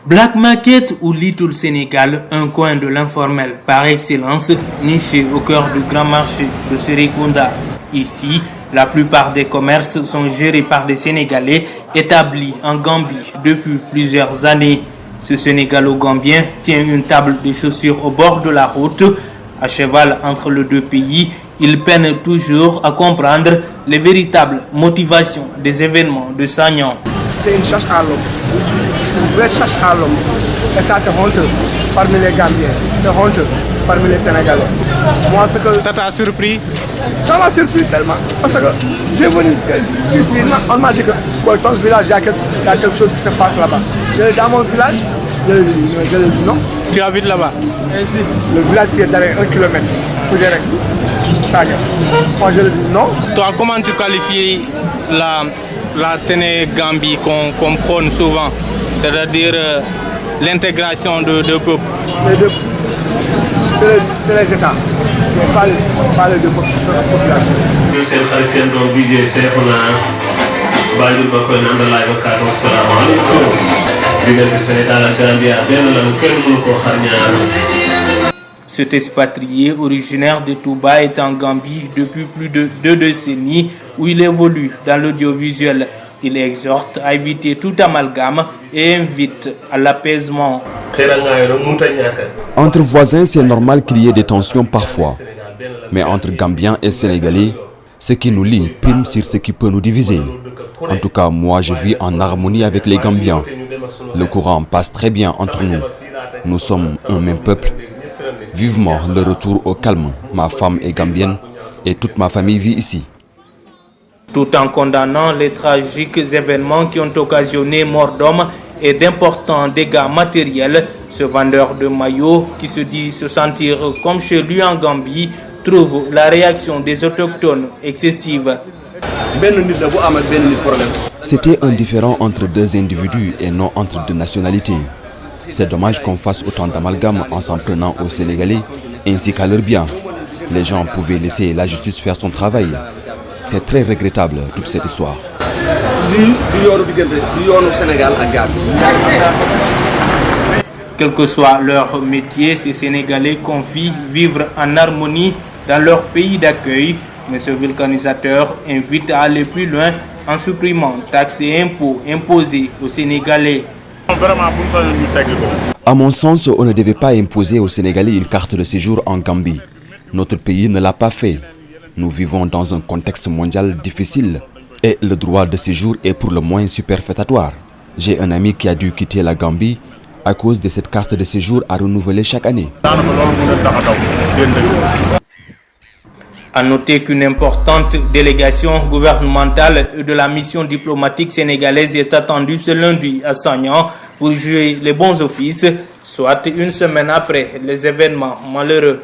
Black Market ou Little Sénégal, un coin de l'informel par excellence, niché au cœur du grand marché de Serekunda. Ici, la plupart des commerces sont gérés par des Sénégalais établis en Gambie depuis plusieurs années. Ce Sénégalo-Gambien tient une table de chaussures au bord de la route. À cheval entre les deux pays, il peine toujours à comprendre les véritables motivations des événements de Sagnan. C'est une chasse à l'homme, une vraie chasse à l'homme. Et ça, c'est honteux parmi les Gambiens, c'est honteux parmi les Sénégalais. Moi, ce que... Ça t'a surpris? Ça m'a surpris tellement. Parce que j'ai venu ici, on m'a dit que dans ce village, il y a quelque chose qui se passe là-bas. Dans mon village, je lui dis non. Tu habites là-bas? Le village qui est derrière 1 kilomètre, tout direct, Sagnan. Moi, je lui dis non. Toi, comment tu qualifies la Sénégambie qu'on prône souvent, c'est-à-dire l'intégration de deux peuples? Les deux, c'est les États, mais pas les deux populations. Cet expatrié originaire de Touba est en Gambie depuis plus de 2 décennies où il évolue dans l'audiovisuel. Il exhorte à éviter tout amalgame et invite à l'apaisement. Entre voisins, c'est normal qu'il y ait des tensions parfois. Mais entre Gambiens et Sénégalais, ce qui nous lie prime sur ce qui peut nous diviser. En tout cas, moi, je vis en harmonie avec les Gambiens. Le courant passe très bien entre nous. Nous sommes un même peuple. Vivement le retour au calme. Ma femme est gambienne et toute ma famille vit ici. Tout en condamnant les tragiques événements qui ont occasionné mort d'hommes et d'importants dégâts matériels, ce vendeur de maillots qui se dit se sentir comme chez lui en Gambie trouve la réaction des autochtones excessive. C'était un différend entre deux individus et non entre deux nationalités. C'est dommage qu'on fasse autant d'amalgame en s'en prenant aux Sénégalais ainsi qu'à leur bien. Les gens pouvaient laisser la justice faire son travail. C'est très regrettable toute cette histoire. Quel que soit leur métier, ces Sénégalais confient vivre en harmonie dans leur pays d'accueil. Mais ce vulcanisateur invite à aller plus loin en supprimant taxes et impôts imposés aux Sénégalais. À mon sens, on ne devait pas imposer aux Sénégalais une carte de séjour en Gambie. Notre pays ne l'a pas fait. Nous vivons dans un contexte mondial difficile et le droit de séjour est pour le moins superfétatoire. J'ai un ami qui a dû quitter la Gambie à cause de cette carte de séjour à renouveler chaque année. À noter qu'une importante délégation gouvernementale de la mission diplomatique sénégalaise est attendue ce lundi à Sagnan pour jouer les bons offices, soit une semaine après les événements malheureux.